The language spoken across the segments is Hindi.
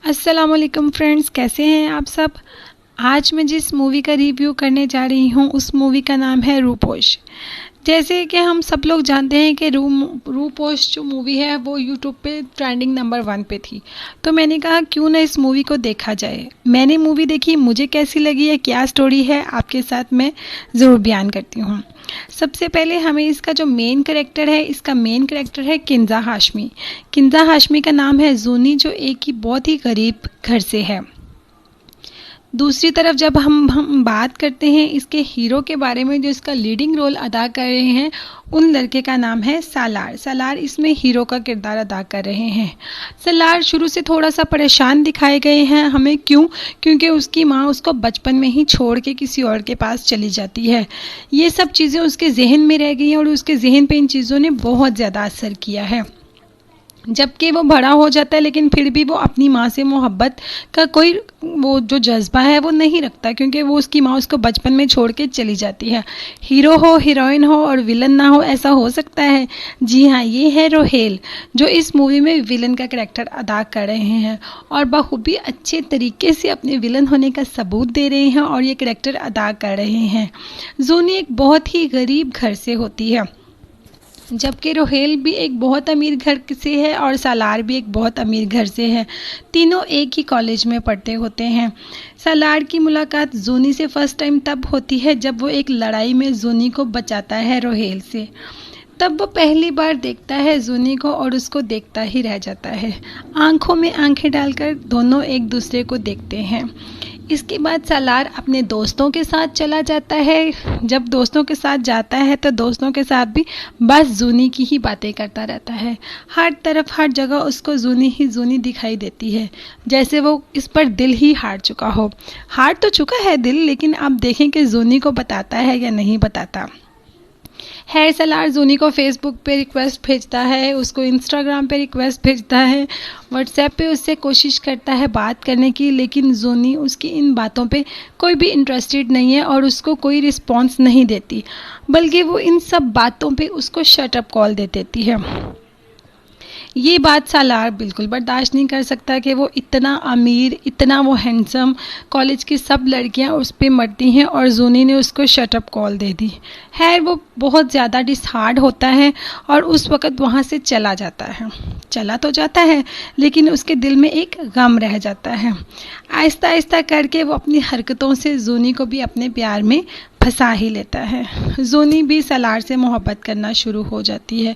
अस्सलाम वालेकुम फ्रेंड्स, कैसे हैं आप सब। आज मैं जिस मूवी का रिव्यू करने जा रही हूँ उस मूवी का नाम है रूपोश। जैसे कि हम सब लोग जानते हैं कि रूपोश जो मूवी है वो यूट्यूब पे ट्रेंडिंग नंबर 1 पे थी। तो मैंने कहा क्यों ना इस मूवी को देखा जाए। मैंने मूवी देखी, मुझे कैसी लगी है, क्या स्टोरी है, आपके साथ मैं ज़रूर बयान करती हूँ। सबसे पहले हमें इसका जो मेन कैरेक्टर है, इसका मेन कैरेक्टर है किंजा हाशमी। किंजा हाशमी का नाम है जूनी, जो एक ही बहुत ही गरीब घर से है। दूसरी तरफ जब हम बात करते हैं इसके हीरो के बारे में, जो इसका लीडिंग रोल अदा कर रहे हैं, उन लड़के का नाम है सालार। सालार इसमें हीरो का किरदार अदा कर रहे हैं। सालार शुरू से थोड़ा सा परेशान दिखाए गए हैं हमें, क्योंकि उसकी माँ उसको बचपन में ही छोड़ के किसी और के पास चली जाती है। ये सब चीज़ें उसके जहन में रह गई हैं और उसके जहन पे इन चीज़ों ने बहुत ज़्यादा असर किया है। जबकि वो बड़ा हो जाता है लेकिन फिर भी वो अपनी माँ से मोहब्बत का कोई वो जो जज्बा है वो नहीं रखता, क्योंकि वो उसकी माँ उसको बचपन में छोड़ के चली जाती है। हीरो हो, हीरोइन हो और विलन ना हो, ऐसा हो सकता है। जी हाँ, ये है रोहेल, जो इस मूवी में विलन का करैक्टर अदा कर रहे हैं और बखूबी अच्छे तरीके से अपने विलन होने का सबूत दे रहे हैं और ये करैक्टर अदा कर रहे हैं। जूनी एक बहुत ही गरीब घर से होती है, जबकि रोहेल भी एक बहुत अमीर घर से है और सालार भी एक बहुत अमीर घर से है। तीनों एक ही कॉलेज में पढ़ते होते हैं। सालार की मुलाकात जूनी से फर्स्ट टाइम तब होती है जब वो एक लड़ाई में जूनी को बचाता है रोहेल से। तब वो पहली बार देखता है जूनी को और उसको देखता ही रह जाता है। आंखों में आंखें डालकर दोनों एक दूसरे को देखते हैं। इसके बाद सालार अपने दोस्तों के साथ चला जाता है। जब दोस्तों के साथ जाता है तो दोस्तों के साथ भी बस जूनी की ही बातें करता रहता है। हर तरफ हर जगह उसको जूनी ही जूनी दिखाई देती है, जैसे वो इस पर दिल ही हार चुका हो। हार तो चुका है दिल, लेकिन अब देखें कि जूनी को बताता है या नहीं बताता। है सालार जूनी को फेसबुक पे रिक्वेस्ट भेजता है, उसको इंस्टाग्राम पे रिक्वेस्ट भेजता है, व्हाट्सएप पे उससे कोशिश करता है बात करने की, लेकिन जूनी उसकी इन बातों पे कोई भी इंटरेस्टेड नहीं है और उसको कोई रिस्पॉन्स नहीं देती, बल्कि वो इन सब बातों पे उसको शट अप कॉल दे देती है। ये बात सालार बिल्कुल बर्दाश्त नहीं कर सकता कि वो इतना अमीर, इतना वो हैंडसम, कॉलेज की सब लड़कियां उस पर मरती हैं और जूनी ने उसको शटअप कॉल दे दी है। वो बहुत ज़्यादा डिसहार्ड होता है और उस वक़्त वहाँ से चला जाता है। चला तो जाता है लेकिन उसके दिल में एक गम रह जाता है। आहिस्ता आहिस्ता करके वो अपनी हरकतों से जूनी को भी अपने प्यार में फंसा ही लेता है। जूनी भी सालार से मोहब्बत करना शुरू हो जाती है।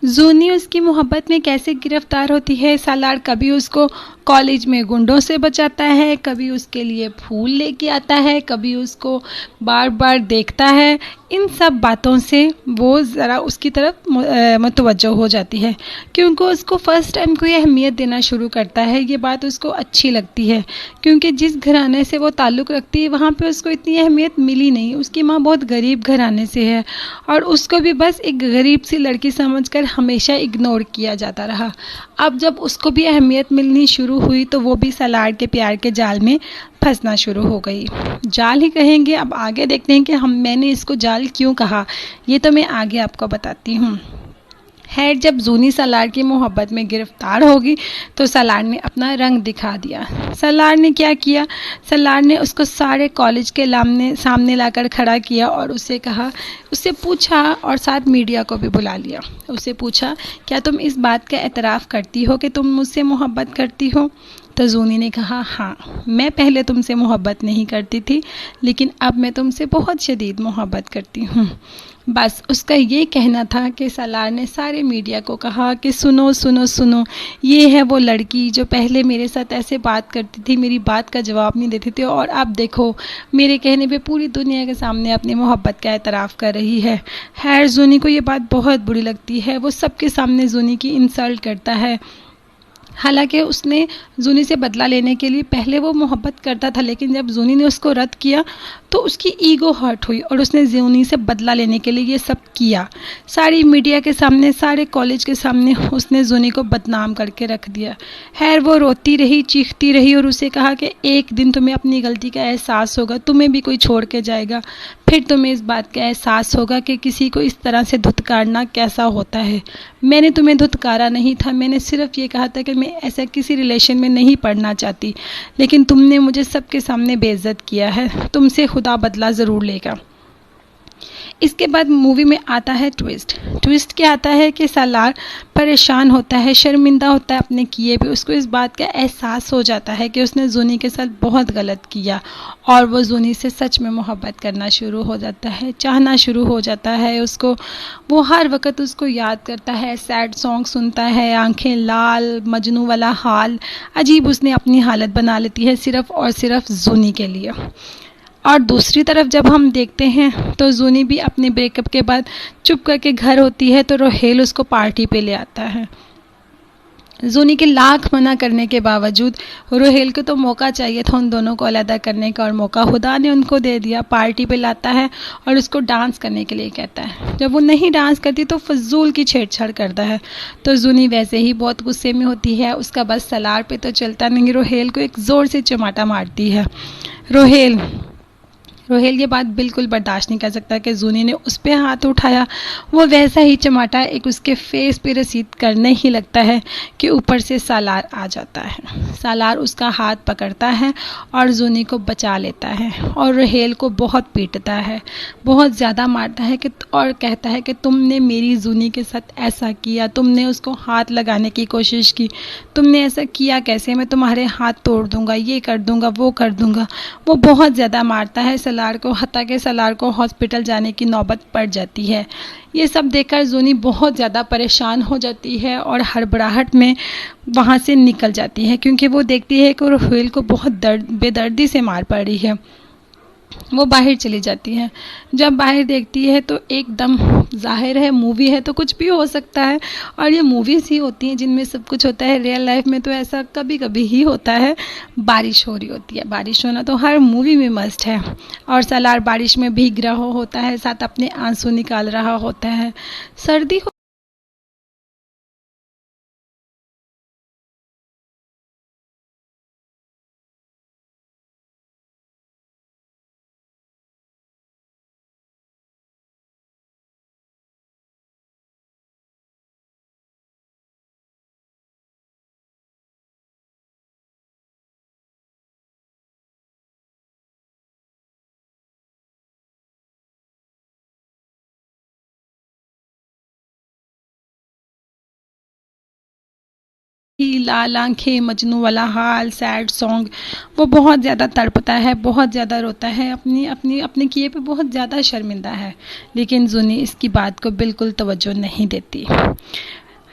जूनी उसकी मोहब्बत में कैसे गिरफ्तार होती है। सालार कभी उसको कॉलेज में गुंडों से बचाता है, कभी उसके लिए फूल लेके आता है, कभी उसको बार बार देखता है। इन सब बातों से वो ज़रा उसकी तरफ मुतवज्जो हो जाती है, क्योंकि उसको फ़र्स्ट टाइम कोई अहमियत देना शुरू करता है। ये बात उसको अच्छी लगती है, क्योंकि जिस घराने से वो ताल्लुक़ रखती है वहाँ पे उसको इतनी अहमियत मिली नहीं। उसकी माँ बहुत गरीब घराने से है और उसको भी बस एक गरीब सी लड़की समझकर हमेशा इग्नोर किया जाता रहा। अब जब उसको भी अहमियत मिलनी शुरू हुई तो वो भी सालार के प्यार के जाल में फंसना शुरू हो गई। जाल ही कहेंगे, अब आगे देखते हैं कि मैंने इसको जाल क्यों कहा, ये तो मैं आगे आपको बताती हूँ। खैर, जब जूनी सालार की मोहब्बत में गिरफ्तार होगी तो सालार ने अपना रंग दिखा दिया। सालार ने क्या किया, सालार ने उसको सारे कॉलेज के सामने लाकर खड़ा किया और उससे पूछा और साथ मीडिया को भी बुला लिया। उससे पूछा, क्या तुम इस बात का एतराफ़ करती हो कि तुम मुझसे मोहब्बत करती हो। तो जूनी ने कहा, हाँ, मैं पहले तुमसे मोहब्बत नहीं करती थी, लेकिन अब मैं तुमसे बहुत शदीद मोहब्बत करती हूँ। बस उसका ये कहना था कि सालार ने सारे मीडिया को कहा कि सुनो सुनो सुनो, ये है वो लड़की जो पहले मेरे साथ ऐसे बात करती थी, मेरी बात का जवाब नहीं देती थी, और अब देखो मेरे कहने पे पूरी दुनिया के सामने अपनी मोहब्बत का एतराफ़ कर रही है। खैर, जूनी को ये बात बहुत बुरी लगती है। वो सबके सामने जूनी की इंसल्ट करता है। हालांकि उसने जूनी से बदला लेने के लिए पहले वो मोहब्बत करता था, लेकिन जब जूनी ने उसको रद्द किया तो उसकी ईगो हर्ट हुई और उसने जूनी से बदला लेने के लिए ये सब किया। सारी मीडिया के सामने, सारे कॉलेज के सामने उसने जूनी को बदनाम करके रख दिया। खैर वो रोती रही, चीखती रही और उसे कहा कि एक दिन तुम्हें अपनी गलती का एहसास होगा, तुम्हें भी कोई छोड़ के जाएगा, फिर तुम्हें इस बात का एहसास होगा कि किसी को इस तरह से धुतकारना कैसा होता है। मैंने तुम्हें धुतकारा नहीं था, मैंने सिर्फ ये कहा था कि मैं ऐसा किसी रिलेशन में नहीं पड़ना चाहती, लेकिन तुमने मुझे सबके सामने बेइज्जत किया है, तुमसे खुदा बदला ज़रूर लेगा। इसके बाद मूवी में आता है ट्विस्ट। ट्विस्ट क्या आता है कि सालार परेशान होता है, शर्मिंदा होता है अपने किए पे। उसको इस बात का एहसास हो जाता है कि उसने जूनी के साथ बहुत गलत किया और वो जूनी से सच में मोहब्बत करना शुरू हो जाता है, चाहना शुरू हो जाता है उसको। वो हर वक्त उसको याद करता है, सैड सॉन्ग सुनता है, आंखें लाल, मजनू वाला हाल अजीब उसने अपनी हालत बना लेती है सिर्फ़ और सिर्फ जूनी के लिए। और दूसरी तरफ जब हम देखते हैं तो जूनी भी अपने ब्रेकअप के बाद चुप करके घर होती है तो रोहेल उसको पार्टी पे ले आता है। जूनी के लाख मना करने के बावजूद रोहेल को तो मौका चाहिए था उन दोनों को अलग करने का, और मौका खुदा ने उनको दे दिया। पार्टी पे लाता है और उसको डांस करने के लिए कहता है। जब वो नहीं डांस करती तो फजूल की छेड़छाड़ करता है, तो जूनी वैसे ही बहुत गुस्से में होती है। उसका बस सलार पे तो चलता नहीं, रोहेल को एक ज़ोर से चमाटा मारती है। रोहेल ये बात बिल्कुल बर्दाश्त नहीं कर सकता कि जूनी ने उस पर हाथ उठाया। वो वैसा ही चमाटा एक उसके फेस पे रसीद करने ही लगता है कि ऊपर से सालार आ जाता है। सालार उसका हाथ पकड़ता है और जूनी को बचा लेता है और रोहेल को बहुत पीटता है, बहुत ज़्यादा मारता है कि और कहता है कि तुमने मेरी जूनी के साथ ऐसा किया, तुमने उसको हाथ लगाने की कोशिश की, तुमने ऐसा किया कैसे, मैं तुम्हारे हाथ तोड़ दूँगा, ये कर दूँगा, वो कर दूँगा। वो बहुत ज़्यादा मारता है सलार को, हत्ता के सलार को हॉस्पिटल जाने की नौबत पड़ जाती है। ये सब देखकर जूनी बहुत ज़्यादा परेशान हो जाती है और हड़बड़ाहट में वहाँ से निकल जाती है, क्योंकि वो देखती है कि रोहेल को बहुत बेदर्दी से मार पड़ी है। वो बाहर चली जाती है। जब बाहर देखती है तो एकदम जाहिर है मूवी है तो कुछ भी हो सकता है, और ये मूवीज़ ही होती हैं जिनमें सब कुछ होता है। रियल लाइफ में तो ऐसा कभी कभी ही होता है। बारिश हो रही होती है, बारिश होना तो हर मूवी में मस्ट है, और सालार बारिश में भीग रहा होता है, साथ अपने आंसू निकाल रहा होता है। सर्दी ही, लाल आंखें, मजनू वाला हाल, सैड सॉन्ग। वो बहुत ज़्यादा तड़पता है, बहुत ज़्यादा रोता है, अपनी अपनी अपने किए पे बहुत ज़्यादा शर्मिंदा है, लेकिन जूनी इसकी बात को बिल्कुल तवज्जो नहीं देती।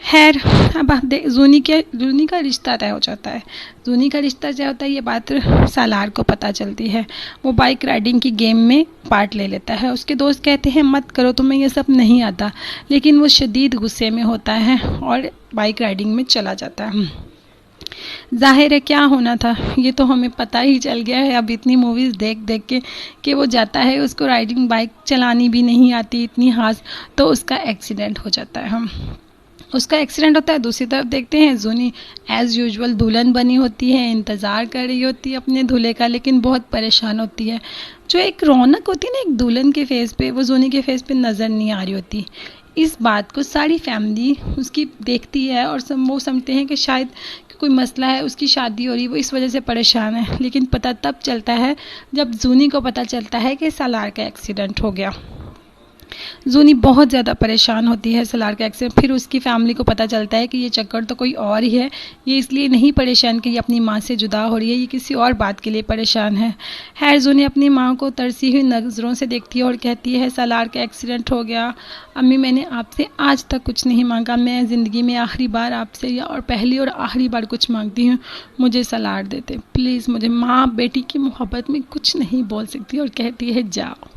खैर, अब आप जूनी का रिश्ता तय हो जाता है। जूनी का रिश्ता तय होता है, ये बात सालार को पता चलती है। वो बाइक राइडिंग की गेम में पार्ट ले लेता है। उसके दोस्त कहते हैं मत करो, तुम्हें ये सब नहीं आता, लेकिन वो शदीद गुस्से में होता है और बाइक राइडिंग में चला जाता है। जाहिर है क्या होना था ये तो हमें पता ही चल गया है अब इतनी मूवीज़ देख देख के, कि वो जाता है, उसको राइडिंग बाइक चलानी भी नहीं आती इतनी हाथ, तो उसका एक्सीडेंट हो जाता है। उसका एक्सीडेंट होता है। दूसरी तरफ देखते हैं जूनी एज़ यूजुअल दुल्हन बनी होती है, इंतज़ार कर रही होती है अपने दूल्हे का, लेकिन बहुत परेशान होती है। जो एक रौनक होती है ना एक दुल्हन के फेस पे, वो जूनी के फेस पे नज़र नहीं आ रही होती। इस बात को सारी फैमिली उसकी देखती है और वो समझते हैं कि शायद कोई मसला है, उसकी शादी हो रही, वो इस वजह से परेशान है। लेकिन पता तब चलता है जब जूनी को पता चलता है कि सालार का एक्सीडेंट हो गया। जूनी बहुत ज़्यादा परेशान होती है सलार के एक्सीडेंट। फिर उसकी फैमिली को पता चलता है कि ये चक्कर तो कोई और ही है, ये इसलिए नहीं परेशान कि ये अपनी माँ से जुदा हो रही है, ये किसी और बात के लिए परेशान है। खैर जूनी अपनी माँ को तरसी हुई नज़रों से देखती है और कहती है सलार का एक्सीडेंट हो गया, अम्मी मैंने आपसे आज तक कुछ नहीं मांगा, मैं ज़िंदगी में आखिरी बार आपसे या और पहली और आखिरी बार कुछ मांगती हूँ, मुझे सलार देते प्लीज़। मुझे माँ बेटी की मोहब्बत में कुछ नहीं बोल सकती और कहती है जाओ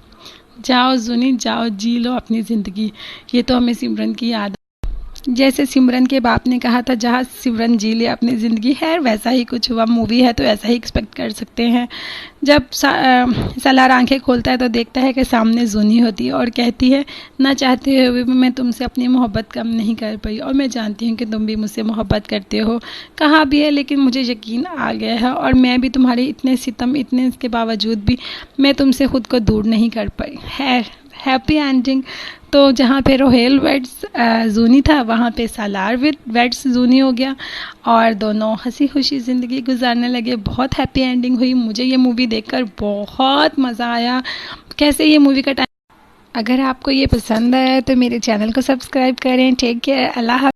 जाओ जूनी जाओ, जी लो अपनी ज़िंदगी। ये तो हमें सिमरन की याद जैसे सिमरन के बाप ने कहा था जहाँ सिमरन जी ले अपनी ज़िंदगी है, वैसा ही कुछ हुआ। मूवी है तो ऐसा ही एक्सपेक्ट कर सकते हैं। जब सालार आंखें खोलता है तो देखता है कि सामने जूनी होती है और कहती है, ना चाहते हुए भी मैं तुमसे अपनी मोहब्बत कम नहीं कर पाई और मैं जानती हूँ कि तुम भी मुझसे मोहब्बत करते हो। कहा भी है लेकिन मुझे यकीन आ गया है और मैं भी तुम्हारे इतने सितम, इतने के बावजूद भी मैं तुमसे खुद को दूर नहीं कर पाई। है हैप्पी एंडिंग। तो जहाँ पे रोहेल वेड्स जूनी था, वहाँ पे सालार विद वेड्स जूनी हो गया और दोनों हंसी खुशी ज़िंदगी गुजारने लगे। बहुत हैप्पी एंडिंग हुई। मुझे ये मूवी देखकर बहुत मज़ा आया। कैसे ये मूवी का टाइम, अगर आपको ये पसंद आया तो मेरे चैनल को सब्सक्राइब करें। Take care. अल्लाह।